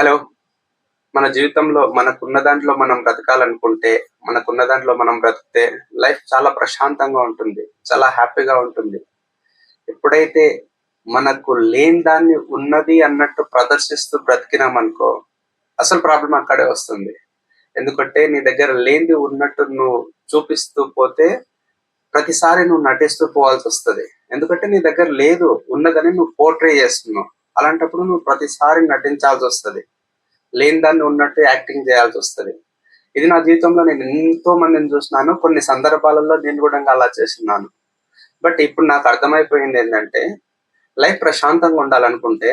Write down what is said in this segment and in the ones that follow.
Hello! మన జీవితంలో మనకున్న దాంట్లో మనం బ్రతకాలనుకుంటే, మనకున్న దాంట్లో మనం బ్రతికితే లైఫ్ చాలా ప్రశాంతంగా ఉంటుంది. చాలా హ్యాపీగా ఉంటుంది. ఎప్పుడైతే మనకు లేని దాన్ని ఉన్నది అన్నట్టు ప్రదర్శిస్తూ బ్రతికినామనుకో, అసలు ప్రాబ్లమ్ అక్కడే వస్తుంది. ఎందుకంటే నీ దగ్గర లేనిది ఉన్నట్టు నువ్వు చూపిస్తూ పోతే, ప్రతిసారి నువ్వు నటిస్తూ పోవాల్సొస్తది. ఎందుకంటే నీ దగ్గర లేదు, ఉన్నదని నువ్వు పోర్ట్రే చేస్తున్నావు. అలాంటప్పుడు నువ్వు ప్రతిసారి నటించాల్సొస్తది. లేని దాన్ని ఉన్నట్టు యాక్టింగ్ చేయాల్సొస్తది. ఇది నా జీవితంలో నేను ఎంతో మందిని చూసినాను. కొన్ని సందర్భాలలో నేను కూడా అలా చేసున్నాను. బట్ ఇప్పుడు నాకు అర్థమైపోయింది ఏంటంటే, లైఫ్ ప్రశాంతంగా ఉండాలనుకుంటే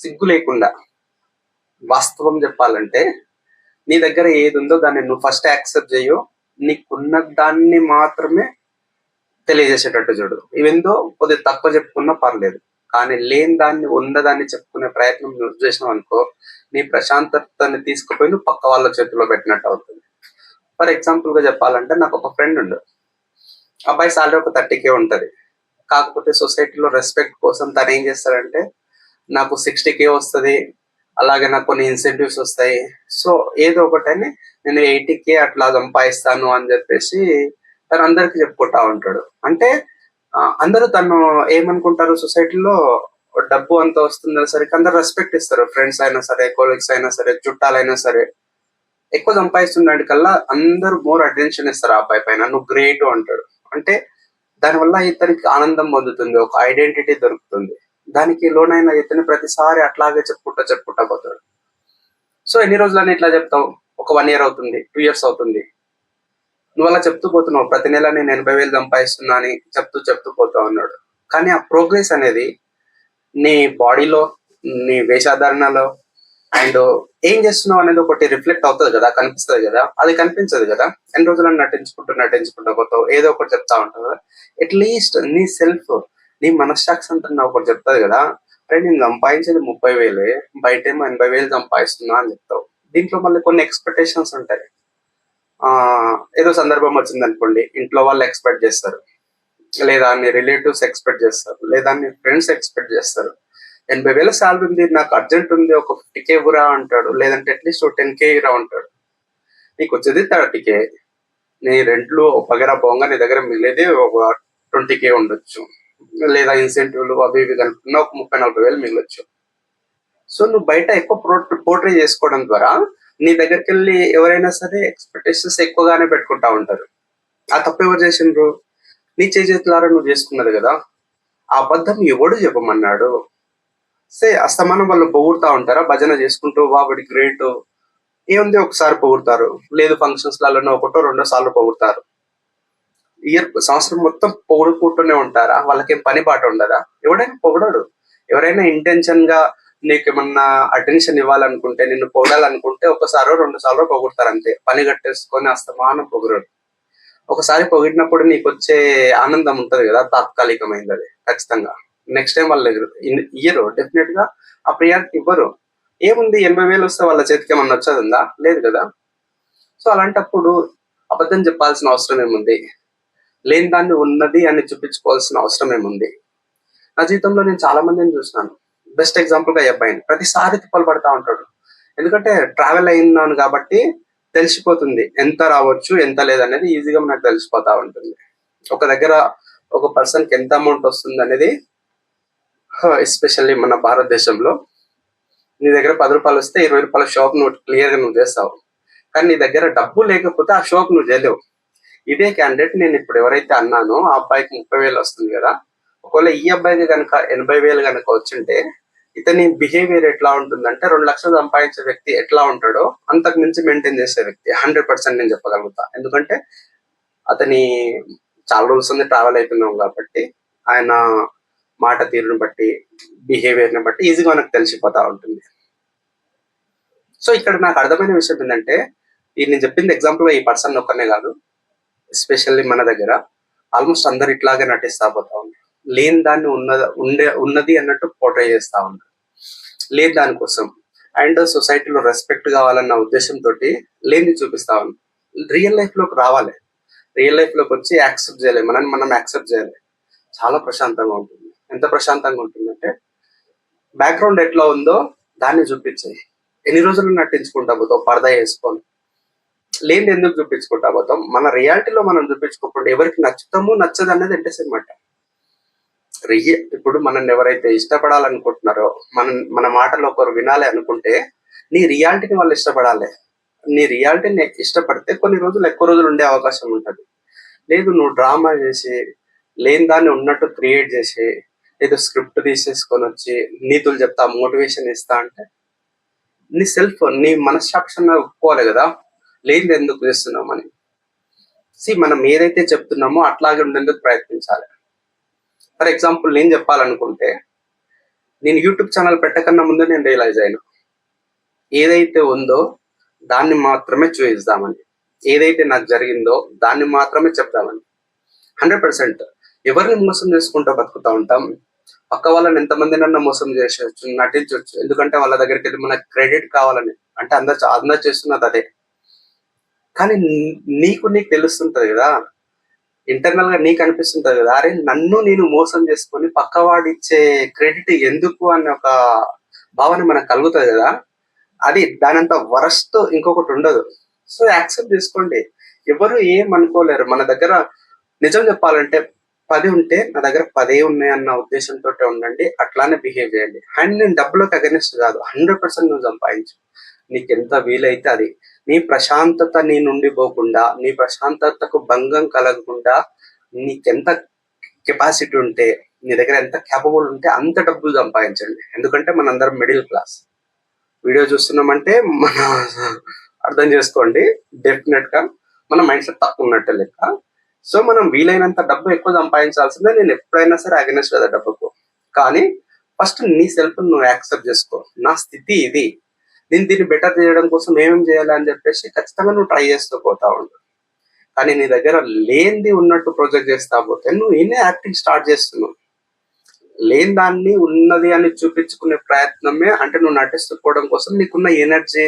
సిగ్గు లేకుండా, వాస్తవం చెప్పాలంటే నీ దగ్గర ఏది ఉందో దాన్ని నువ్వు ఫస్ట్ యాక్సెప్ట్ చెయ్యు. నీకున్న దాన్ని మాత్రమే తెలియజేసేటట్టు చూడు. ఇవేందో కొద్దిగా తక్కువ చెప్పుకున్నా పర్లేదు. కానీ లేని దాన్ని ఉన్నదాన్ని చెప్పుకునే ప్రయత్నం నువ్వు చేసినావు అనుకో, నీ ప్రశాంతతని తీసుకుపోయి నువ్వు పక్క వాళ్ళ చేతిలో పెట్టినట్టు అవుతుంది. ఫర్ ఎగ్జాంపుల్ గా చెప్పాలంటే నాకు ఒక ఫ్రెండ్ ఉండు. అబ్బాయి సాలరీ ఒక 30K ఉంటది. కాకపోతే సొసైటీలో రెస్పెక్ట్ కోసం తను ఏం చేస్తాడంటే, నాకు 60K వస్తది. అలాగే నాకు కొన్ని ఇన్సెంటివ్స్ వస్తాయి. సో ఏదో ఒకటని నేను 80K అట్లా సంపాదిస్తాను అని చెప్పేసి తను అందరికి చెప్పుకుంటా ఉంటాడు. అంటే అందరూ తను ఏమనుకుంటారు సొసైటీలో, డబ్బు అంత వస్తుంది సరికి అందరు రెస్పెక్ట్ ఇస్తారు. ఫ్రెండ్స్ అయినా సరే, కొలీగ్స్ అయినా సరే, చుట్టాలైనా సరే. ఎక్కువ సంపాదిస్తున్నాడు కల్లా అందరూ మోర్ అటెన్షన్ ఇస్తారు ఆ అబ్బాయి పైన. నువ్వు గ్రేట్ అంటాడు. అంటే దానివల్ల ఇతనికి ఆనందం పొందుతుంది, ఒక ఐడెంటిటీ దొరుకుతుంది. దానికి లోనైన ఇతని ప్రతిసారి అట్లాగే చెప్పుకుంటా పోతాడు. సో ఎన్ని రోజులని ఇట్లా చెప్తావు? ఒక 1 year అవుతుంది, 2 years అవుతుంది. నువ్వు అలా చెప్తూ పోతున్నావు. ప్రతి నెల నేను 80,000 సంపాదిస్తున్నా అని చెప్తూ పోతావు అన్నాడు. కానీ ఆ ప్రోగ్రెస్ అనేది నీ బాడీలో, నీ వేషధారణలో అండ్ ఏం చేస్తున్నావు అనేది ఒకటి రిఫ్లెక్ట్ అవుతుంది కదా, కనిపిస్తుంది కదా. అది కనిపించదు కదా. ఎన్ని రోజులను నటించుకుంటూ పోతావు, ఏదో ఒకటి చెప్తా ఉంటావు కదా. అట్లీస్ట్ నీ సెల్ఫ్, నీ మనస్సాక్షి అంతా ఒకటి చెప్తుంది కదా, అంటే నేను సంపాదించేది 30,000, బయటేమో 80,000 సంపాదిస్తున్నా అని చెప్తావు. దీంట్లో మళ్ళీ కొన్ని ఎక్స్పెక్టేషన్స్ ఉంటాయి. ఏదో సందర్భం వచ్చింది అనుకోండి, ఇంట్లో వాళ్ళు ఎక్స్పెక్ట్ చేస్తారు, లేదా నీ రిలేటివ్స్ ఎక్స్పెక్ట్ చేస్తారు, లేదా నీ ఫ్రెండ్స్ ఎక్స్పెక్ట్ చేస్తారు. 80,000 శాలరీ ఉంది, నాకు అర్జెంట్ ఉంది, ఒక 50K ఇవ్వరా అంటాడు. లేదంటే అట్లీస్ట్ ఒక 10K ఇవ్వరా అంటాడు. నీకు వచ్చేది 30K. నీ రెంట్లు పగరా పోగా నీ దగ్గర మిగిలేది ఒక 20K ఉండొచ్చు. లేదా ఇన్సెంటివ్లు అవి ఇవి కనుక్కున్నా ఒక 30,000-40,000 మిగలొచ్చు. సో నువ్వు బయట ఎక్కువ పోర్ట్రే చేసుకోవడం ద్వారా నీ దగ్గరికి వెళ్ళి ఎవరైనా సరే ఎక్స్పెక్టేషన్స్ ఎక్కువగానే పెట్టుకుంటా ఉంటారు. ఆ తప్పు ఎవరు చేసిండ్రు? నీ చేతులారా నువ్వు చేసుకున్నది కదా. ఆ అబద్ధం ఎవడు చెప్పమన్నాడు? అస్తమానం వాళ్ళు పొగుడుతా ఉంటారా? భజన చేసుకుంటూ వాడి గ్రేట్ ఏముంది, ఒకసారి పొగుడతారు. లేదు ఫంక్షన్స్ లలో ఒకటో రెండో సార్లు పొగుడతారు. సంవత్సరం మొత్తం పొగుడుకుంటూనే ఉంటారా? వాళ్ళకేం పని పాట ఉండదా? ఎవడైనా పొగడడు. ఎవరైనా ఇంటెన్షన్ గా నీకు ఏమన్నా అటెన్షన్ ఇవ్వాలనుకుంటే, నిన్ను పొగడాలనుకుంటే ఒకసారో 2 సార్లు పొగుడతారు అంతే. పని కట్టేసుకొని అస్తమానం పొగడడు. ఒకసారి పొగిడినప్పుడు నీకు వచ్చే ఆనందం ఉంటది కదా, తాత్కాలికమైంది అది ఖచ్చితంగా. నెక్స్ట్ టైం వాళ్ళు ఇయ్యరు, డెఫినెట్ గా ఆ ప్రియారిటీ ఇవ్వరు. ఏముంది, 80,000 వస్తే వాళ్ళ చేతికి ఏమన్నా వచ్చేది లేదు కదా. సో అలాంటప్పుడు అబద్ధం చెప్పాల్సిన అవసరం ఏముంది? లేని దాన్ని ఉన్నది అని చూపించుకోవాల్సిన అవసరం ఏముంది? నా జీవితంలో నేను చాలా మందిని చూసినాను. బెస్ట్ ఎగ్జాంపుల్ గా ఈ అబ్బాయిని. ప్రతిసారి తిప్పలు పడతా ఉంటాడు. ఎందుకంటే ట్రావెల్ అయినాను కాబట్టి తెలిసిపోతుంది, ఎంత రావచ్చు ఎంత లేదనేది ఈజీగా మనకు తెలిసిపోతా ఉంటుంది. ఒక దగ్గర ఒక పర్సన్ కి ఎంత అమౌంట్ వస్తుంది అనేది, ఎస్పెషల్లీ మన భారతదేశంలో నీ దగ్గర 10 రూపాయలు వస్తే 20 రూపాయల షాప్ నువ్వు క్లియర్ గా నువ్వు చేస్తావు. కానీ నీ దగ్గర డబ్బు లేకపోతే ఆ షాప్ నువ్వు చేయలేవు. ఇదే క్యాండిడేట్ నేను ఇప్పుడు ఎవరైతే అన్నానో ఆ అబ్బాయికి 30,000 వస్తుంది కదా. ఒకవేళ ఈ అబ్బాయికి కనుక 80,000 కనుక వచ్చింటే ఇతని బిహేవియర్ ఎట్లా ఉంటుందంటే, 2 లక్షలు సంపాదించే వ్యక్తి ఎట్లా ఉంటాడో అంతకు మించి మెయింటైన్ చేసే వ్యక్తి 100% నేను చెప్పగలుగుతా. ఎందుకంటే అతని చాలా రోజులు ట్రావెల్ అవుతున్నాం కాబట్టి ఆయన మాట తీరుని బట్టి, బిహేవియర్ ని బట్టి ఈజీగా మనకు తెలిసిపోతా ఉంటుంది. సో ఇక్కడ నాకు అర్థమైన విషయం ఏంటంటే, ఇది నేను చెప్పింది ఎగ్జాంపుల్ ఈ పర్సన్ ఒక్కనే కాదు, ఎస్పెషల్లీ మన దగ్గర ఆల్మోస్ట్ అందరు ఇట్లాగే నటిస్తా పోతా ఉంటారు. లేని దాన్ని ఉన్నది అన్నట్టు పోర్ట్రే చేస్తా ఉంటారు, లేని దానికోసం. అండ్ సొసైటీలో రెస్పెక్ట్ కావాలన్న ఉద్దేశంతో లేని చూపిస్తా ఉంటారు. రియల్ లైఫ్ లోకి రావాలి. రియల్ లైఫ్ లోకి వచ్చి యాక్సెప్ట్ చేయాలి, మనం యాక్సెప్ట్ చేయాలి. చాలా ప్రశాంతంగా ఉంటుంది. ఎంత ప్రశాంతంగా ఉంటుందంటే, బ్యాక్గ్రౌండ్ ఎట్లా ఉందో దాన్ని చూపించాయి. ఎన్ని రోజులు నటించుకుంటా పోతాం పరదా వేసుకొని? లేనిది ఎందుకు చూపించుకుంటా పోతాం? మన రియాలిటీలో మనం చూపించుకోకుండా ఎవరికి నచ్చుతామో నచ్చదు అనేది ఎంటేసన్నమాట. ఇప్పుడు మనల్ని ఎవరైతే ఇష్టపడాలనుకుంటున్నారో, మన మాటలు ఒకరు వినాలి అనుకుంటే నీ రియాలిటీని వాళ్ళు ఇష్టపడాలి. నీ రియాలిటీని ఇష్టపడితే కొన్ని రోజులు ఎక్కువ రోజులు ఉండే అవకాశం ఉంటుంది. లేదు నువ్వు డ్రామా చేసి లేని దాన్ని ఉన్నట్టు క్రియేట్ చేసి ఏదో స్క్రిప్ట్ తీసేసుకొని వచ్చి నీతులు చెప్తా మోటివేషన్ ఇస్తా అంటే నీ మనస్సాక్షిని ఒప్పుకోవాలి కదా, లేనిది ఎందుకు చేస్తున్నామని. మనం ఏదైతే చెప్తున్నామో అట్లాగే ఉండేందుకు ప్రయత్నించాలి. ఫర్ ఎగ్జాంపుల్ నేను చెప్పాలనుకుంటే, నేను యూట్యూబ్ ఛానల్ పెట్టకన్నా ముందే నేను రియలైజ్ అయినా ఏదైతే ఉందో దాన్ని మాత్రమే చూపిద్దామని, ఏదైతే నాకు జరిగిందో దాన్ని మాత్రమే చెప్దామని. 100% ఎవరిని మోసం చేసుకుంటూ బతుకుతూ ఉంటాం. పక్క వాళ్ళని ఎంతమందినన్నా మోసం చేసేయచ్చు, నటించవచ్చు. ఎందుకంటే వాళ్ళ దగ్గరికి వెళ్ళి మనకు క్రెడిట్ కావాలని. అంటే అందరు చేస్తున్నది అదే. కానీ నీకు తెలుస్తుంటది కదా, ఇంటర్నల్ గా నీకు అనిపిస్తుంటది కదా, అరే నన్ను నేను మోసం చేసుకొని పక్కవాడు ఇచ్చే క్రెడిట్ ఎందుకు అనే ఒక భావన మనకు కలుగుతుంది కదా. అది దానంత వరస్ట్ ఇంకొకటి ఉండదు. సో యాక్సెప్ట్ చేసుకోండి, ఎవరు ఏం అనుకోలేరు. మన దగ్గర నిజం చెప్పాలంటే 10 ఉంటే నా దగ్గర 10 ఉన్నాయన్న ఉద్దేశంతో ఉండండి, అట్లానే బిహేవ్ చేయండి. అండ్ నేను డబ్బులకు అగెనిస్ట్ కాదు, 100% నువ్వు సంపాదించు, నీకు ఎంత వీలైతే అది. నీ ప్రశాంతత నీ నుండి పోకుండా, నీ ప్రశాంతతకు భంగం కలగకుండా నీకెంత కెపాసిటీ ఉంటే, నీ దగ్గర ఎంత క్యాపబుల్ ఉంటే అంత డబ్బులు సంపాదించండి. ఎందుకంటే మనందరం మిడిల్ క్లాస్. వీడియో చూస్తున్నామంటే మన అర్థం చేసుకోండి, డెఫినెట్ గా మన మైండ్ సెట్ తక్కువ ఉన్నట్టే లెక్క. సో మనం వీలైనంత డబ్బు ఎక్కువ సంపాదించాల్సిందే. నేను ఎప్పుడైనా సరే అగెనెస్ట్ కదా డబ్బుకు. కానీ ఫస్ట్ నీ సెల్ఫ్ నువ్వు యాక్సెప్ట్ చేసుకో, నా స్థితి ఇది, దీన్ని బెటర్ చేయడం కోసం ఏమేమి చేయాలి అని చెప్పేసి ఖచ్చితంగా నువ్వు ట్రై చేస్తూ పోతా ఉండు. కానీ నీ దగ్గర లేనిది ఉన్నట్టు ప్రొజెక్ట్ చేస్తా పోతే నువ్వు ఇన్నే యాక్టింగ్ స్టార్ట్ చేస్తున్నావు. లేని దాన్ని ఉన్నది అని చూపించుకునే ప్రయత్నమే, అంటే నువ్వు నటిస్తుకోవడం కోసం నీకున్న ఎనర్జీ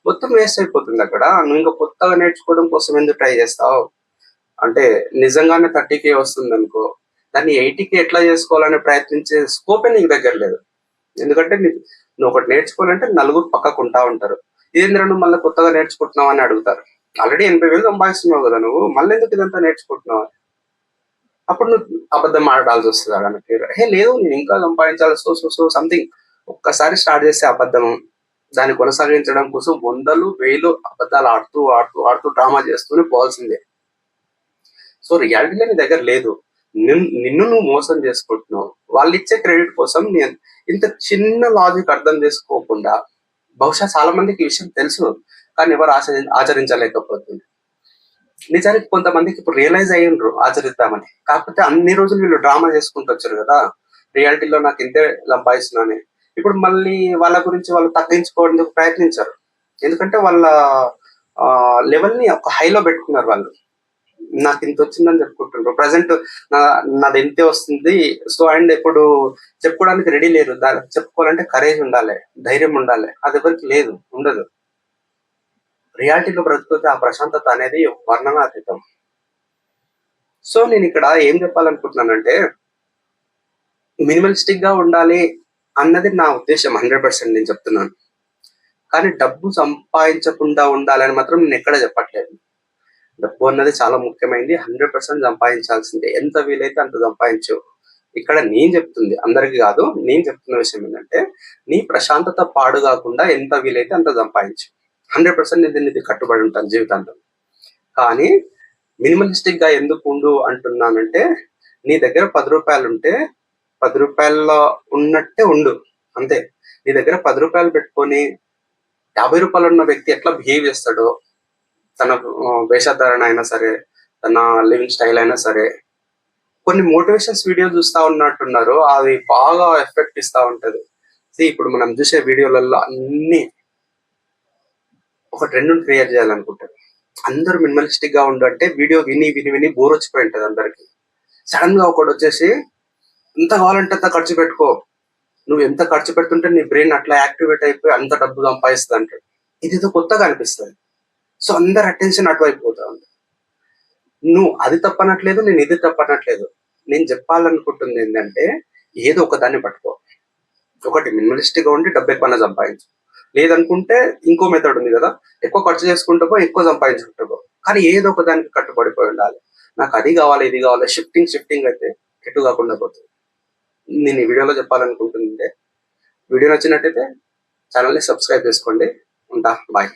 మొత్తం వేస్ట్ అయిపోతుంది అక్కడ. నువ్వు ఇంకా కొత్తగా నేర్చుకోవడం కోసం ఎందుకు ట్రై చేస్తావు? అంటే నిజంగానే 30K వస్తుంది అనుకో, దాన్ని 80K ఎట్లా చేసుకోవాలని ప్రయత్నించే స్కోపే నీకు దగ్గర లేదు. ఎందుకంటే నువ్వు ఒకటి నేర్చుకోవాలంటే నలుగురు పక్కకు ఉంటా ఉంటారు. ఇదేంద్ర నువ్వు మళ్ళీ కొత్తగా నేర్చుకుంటున్నావు అని అడుగుతారు. ఆల్రెడీ 80,000 సంపాదిస్తున్నావు కదా నువ్వు, మళ్ళీ ఎందుకు ఇదంతా నేర్చుకుంటున్నావు? అప్పుడు నువ్వు అబద్ధం ఆడాల్సి వస్తుంది అన్నట్టు. లేదు నేను ఇంకా సంపాదించాలి, సో సంథింగ్. ఒక్కసారి స్టార్ట్ చేసే అబద్ధం, దాన్ని కొనసాగించడం కోసం 100,000 అబద్ధాలు ఆడుతూ ఆడుతూ ఆడుతూ డ్రామా చేస్తూనే పోవాల్సిందే. సో రియాలిటీలో నీ దగ్గర లేదు, నిన్ను నువ్వు మోసం చేసుకుంటున్నావు. వాళ్ళు ఇచ్చే క్రెడిట్ కోసం నేను ఇంత చిన్న లాజిక్ అర్థం చేసుకోకుండా, బహుశా చాలా మందికి ఈ విషయం తెలుసు కానీ ఎవరు ఆచరించలేకపోతుంది. నిజానికి కొంతమందికి ఇప్పుడు రియలైజ్ అయ్యిండ్రు ఆచరిద్దామని. కాకపోతే అన్ని రోజులు వీళ్ళు డ్రామా చేసుకుంటూ వచ్చారు కదా, రియాలిటీలో నాకు ఇంతే సంపాదిస్తున్నాను. ఇప్పుడు మళ్ళీ వాళ్ళ గురించి వాళ్ళు తగ్గించుకోవడానికి ప్రయత్నించారు. ఎందుకంటే వాళ్ళ లెవెల్ని ఒక హైలో పెట్టుకున్నారు. వాళ్ళు నాకు ఇంత వచ్చిందని చెప్పుకుంటుండ్రు. ప్రజెంట్ నాది ఇంతే వస్తుంది. సో అండ్ ఇప్పుడు చెప్పుకోవడానికి రెడీ లేరు. దానికి చెప్పుకోవాలంటే కరేజ్ ఉండాలి, ధైర్యం ఉండాలి. అది ఎవరికి లేదు, ఉండదు. రియాలిటీలో బ్రతుకుతే ఆ ప్రశాంతత అనేది వర్ణనాతీతం. సో నేను ఇక్కడ ఏం చెప్పాలనుకుంటున్నానంటే, మినిమలిస్టిక్ గా ఉండాలి అన్నది నా ఉద్దేశం. 100% నేను చెప్తున్నాను. కానీ డబ్బు సంపాదించకుండా ఉండాలని మాత్రం నేను ఎక్కడ చెప్పట్లేదు. డబ్బు అన్నది చాలా ముఖ్యమైనది, 100% సంపాదించాల్సిందే. ఎంత వీలైతే అంత సంపాదించు. ఇక్కడ నేను చెప్తుంది అందరికి కాదు, నేను చెప్తున్న విషయం ఏంటంటే, నీ ప్రశాంతత పాడు కాకుండా ఎంత వీలైతే అంత సంపాదించు. 100% నేను దీనికి కట్టుబడి ఉంటాను జీవితాంతం. కానీ మినిమలిస్టిక్ గా ఎందుకు ఉండు అంటున్నానంటే, నీ దగ్గర 10 రూపాయలు ఉంటే 10 రూపాయల్లో ఉన్నట్టే ఉండు, అంతే. నీ దగ్గర 10 రూపాయలు పెట్టుకొని 50 రూపాయలు ఉన్న వ్యక్తి ఎట్లా బిహేవ్ చేస్తాడో, తన వేషధారణ అయినా సరే, తన లివింగ్ స్టైల్ అయినా సరే, కొన్ని మోటివేషన్స్ వీడియో చూస్తా ఉన్నట్టున్నారు, అది బాగా ఎఫెక్ట్ ఇస్తా ఉంటది. ఇప్పుడు మనం చూసే వీడియోలలో అన్ని ఒక ట్రెండ్ క్రియేట్ చేయాలనుకుంటారు. అందరూ మినిమలిస్టిక్ గా ఉండంటే వీడియో విని విని విని బోర్ వచ్చిపోయి ఉంటది అందరికి. సడన్ గా ఒకటి వచ్చేసి ఎంత కావాలంటే అంత ఖర్చు పెట్టుకో, నువ్వు ఎంత ఖర్చు పెడుతుంటే నీ బ్రెయిన్ అట్లా యాక్టివేట్ అయిపోయి అంత డబ్బు సంపాదిస్తుంది అంటాడు. ఇదేదో కొత్తగా అనిపిస్తుంది. సో అందరు అటెన్షన్ అటువైపు పోతా ఉంది. నువ్వు అది తప్పనట్లేదు, నేను ఇది తప్పనట్లేదు. నేను చెప్పాలనుకుంటుంది ఏంటంటే, ఏదో ఒక దాన్ని పట్టుకో. ఒకటి మినిమలిస్టిక్ గా ఉండి డబ్బు ఎక్కువ సంపాదించు. లేదనుకుంటే ఇంకో మెథడ్ ఉంది కదా, ఎక్కువ ఖర్చు చేసుకుంటూ పో, ఎక్కువ సంపాదించుకుంటూ పో. కానీ ఏదో ఒక దానికి కట్టుబడిపోయి ఉండాలి. నాకు అది కావాలి, ఇది కావాలి, షిఫ్టింగ్ అయితే ఎటు కాకుండా పోతుంది. నేను ఈ వీడియోలో చెప్పాలనుకుంటుంటే, వీడియో నచ్చినట్టయితే ఛానల్ని సబ్స్క్రైబ్ చేసుకోండి. ఉంటా, బాయ్.